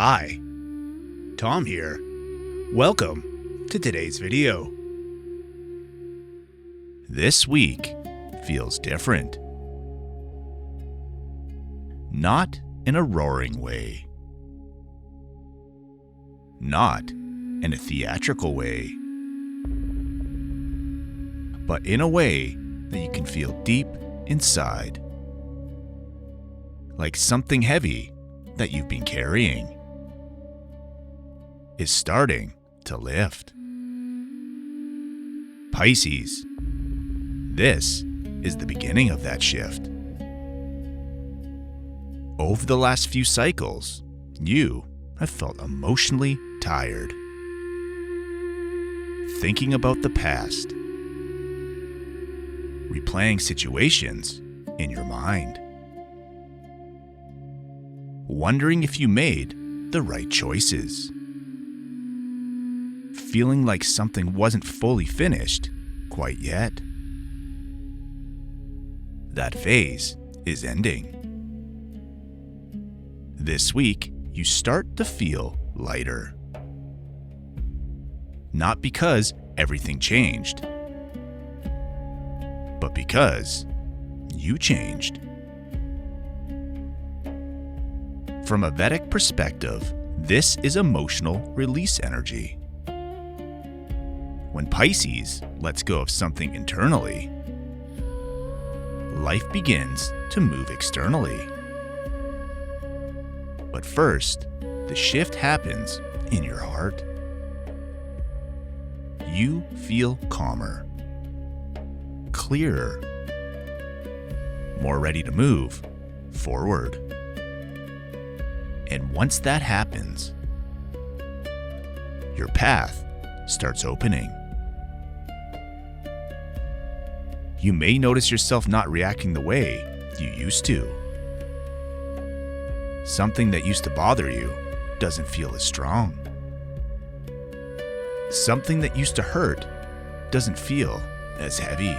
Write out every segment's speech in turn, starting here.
Hi, Tom here. Welcome to today's video. This week feels different. Not in a roaring way. Not in a theatrical way. But in a way that you can feel deep inside. Like something heavy that you've been carrying is starting to lift. Pisces, this is the beginning of that shift. Over the last few cycles, you have felt emotionally tired. Thinking about the past. Replaying situations in your mind. Wondering if you made the right choices. Feeling like something wasn't fully finished quite yet. That phase is ending. This week, you start to feel lighter. Not because everything changed, but because you changed. From a Vedic perspective, this is emotional release energy. When Pisces lets go of something internally, life begins to move externally. But first, the shift happens in your heart. You feel calmer, clearer, more ready to move forward. And once that happens, your path starts opening. You may notice yourself not reacting the way you used to. Something that used to bother you doesn't feel as strong. Something that used to hurt doesn't feel as heavy.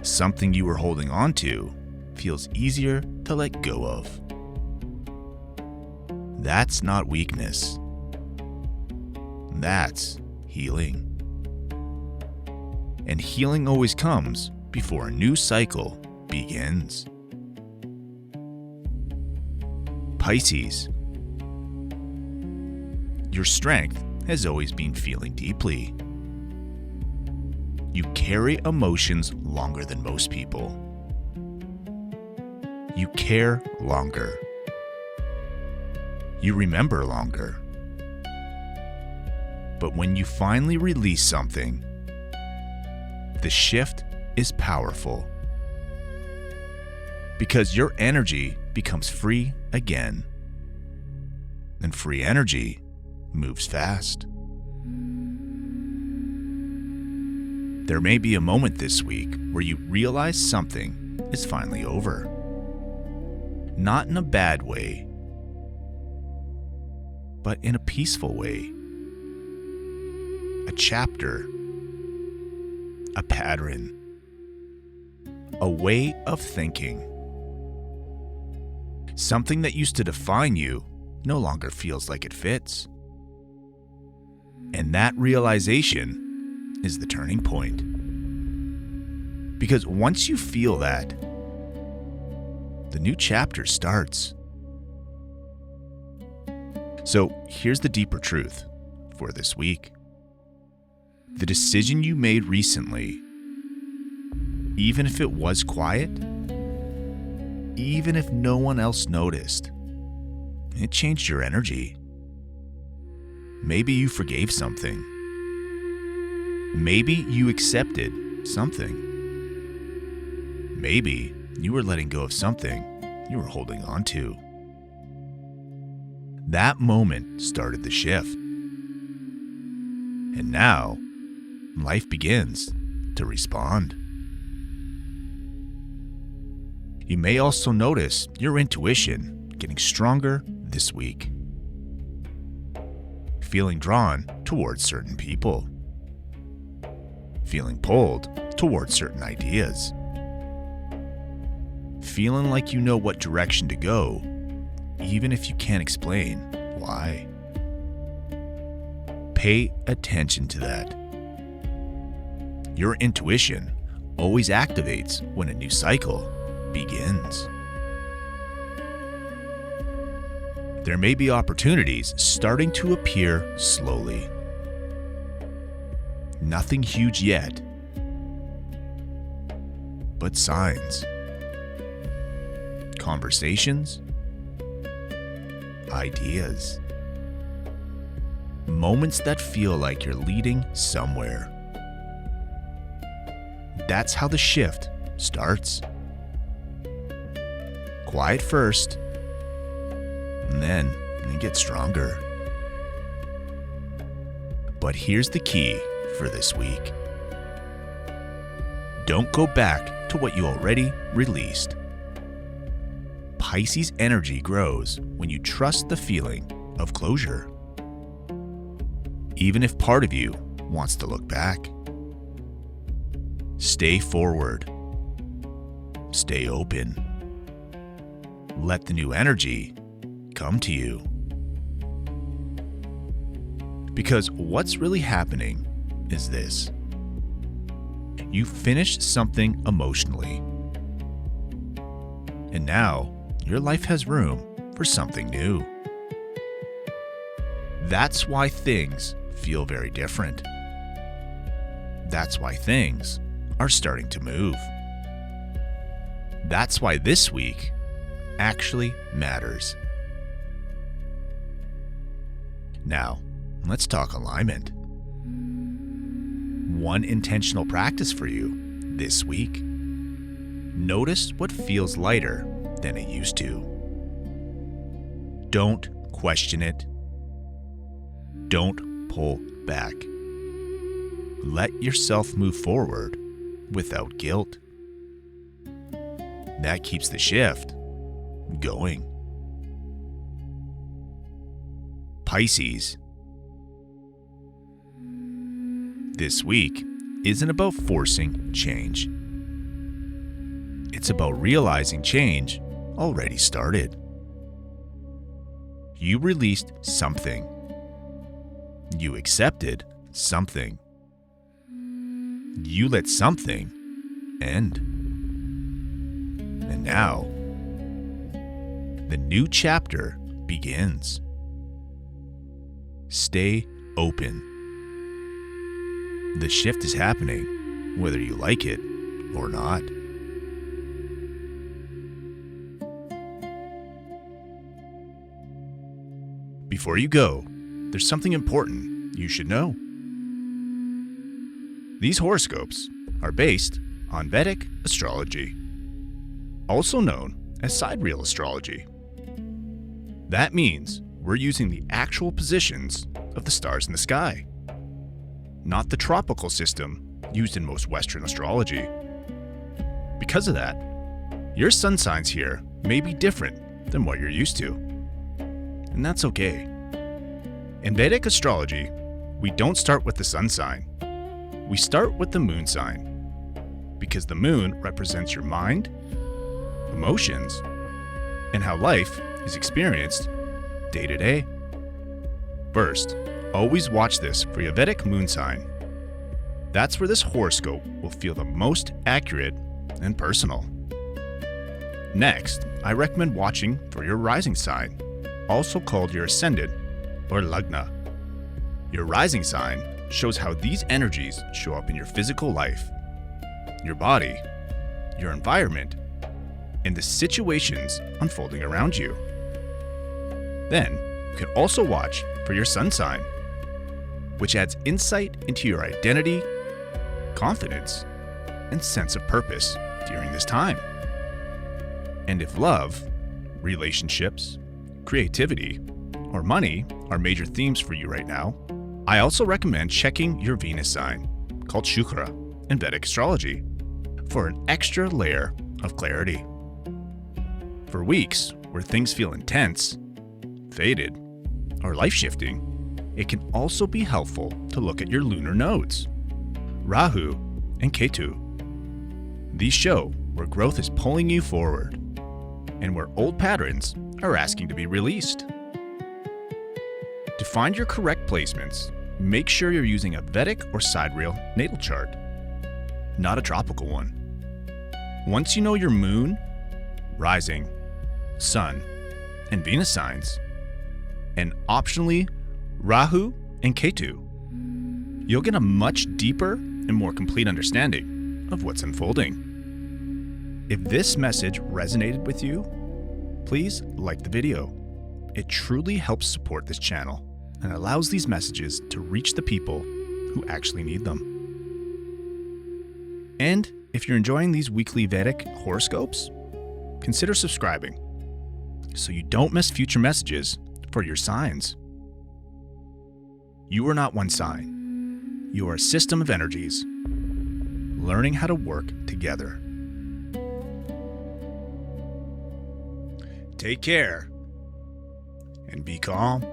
Something you were holding on to feels easier to let go of. That's not weakness. That's healing. And healing always comes before a new cycle begins. Pisces, your strength has always been feeling deeply. You carry emotions longer than most people. You care longer. You remember longer. But when you finally release something, the shift is powerful. Because your energy becomes free again. And free energy moves fast. There may be a moment this week where you realize something is finally over. Not in a bad way, but in a peaceful way. A chapter, a pattern, a way of thinking. Something that used to define you no longer feels like it fits. And that realization is the turning point. Because once you feel that, the new chapter starts. So here's the deeper truth for this week. The decision you made recently, even if it was quiet, even if no one else noticed, it changed your energy. Maybe you forgave something. Maybe you accepted something. Maybe you were letting go of something you were holding on to. That moment started the shift. And now, life begins to respond. You may also notice your intuition getting stronger this week. Feeling drawn towards certain people. Feeling pulled towards certain ideas. Feeling like you know what direction to go even if you can't explain why. Pay attention to that. Your intuition always activates when a new cycle begins. There may be opportunities starting to appear slowly. Nothing huge yet, but signs, conversations, ideas, moments that feel like you're leading somewhere. That's how the shift starts. Quiet first, and then it gets stronger. But here's the key for this week. Don't go back to what you already released. Pisces energy grows when you trust the feeling of closure. Even if part of you wants to look back. Stay forward. Stay open. Let the new energy come to you. Because what's really happening is this. You finished something emotionally. And now your life has room for something new. That's why things feel very different. That's why things are starting to move. That's why this week actually matters. Now, let's talk alignment. One intentional practice for you this week. Notice what feels lighter than it used to. Don't question it. Don't pull back. Let yourself move forward without guilt. That keeps the shift going. Pisces. This week isn't about forcing change. It's about realizing change already started. You released something. You accepted something. You let something end. And now, the new chapter begins. Stay open. The shift is happening, whether you like it or not. Before you go, there's something important you should know. These horoscopes are based on Vedic astrology, also known as sidereal astrology. That means we're using the actual positions of the stars in the sky, not the tropical system used in most Western astrology. Because of that, your sun signs here may be different than what you're used to. And that's okay. In Vedic astrology, we don't start with the sun sign. We start with the moon sign, because the moon represents your mind, emotions, and how life is experienced day to day. First, always watch this for your Vedic moon sign. That's where this horoscope will feel the most accurate and personal. Next, I recommend watching for your rising sign, also called your ascendant or lagna. Your rising sign shows how these energies show up in your physical life, your body, your environment, and the situations unfolding around you. Then, you can also watch for your sun sign, which adds insight into your identity, confidence, and sense of purpose during this time. And if love, relationships, creativity, or money are major themes for you right now, I also recommend checking your Venus sign, called Shukra in Vedic astrology, for an extra layer of clarity. For weeks where things feel intense, faded, or life-shifting, it can also be helpful to look at your lunar nodes, Rahu and Ketu. These show where growth is pulling you forward and where old patterns are asking to be released. To find your correct placements, make sure you're using a Vedic or sidereal natal chart, not a tropical one. Once you know your moon, rising, sun, and Venus signs, and optionally Rahu and Ketu, you'll get a much deeper and more complete understanding of what's unfolding. If this message resonated with you, please like the video. It truly helps support this channel and allows these messages to reach the people who actually need them. And if you're enjoying these weekly Vedic horoscopes, consider subscribing so you don't miss future messages for your signs. You are not one sign. You are a system of energies, learning how to work together. Take care and be calm.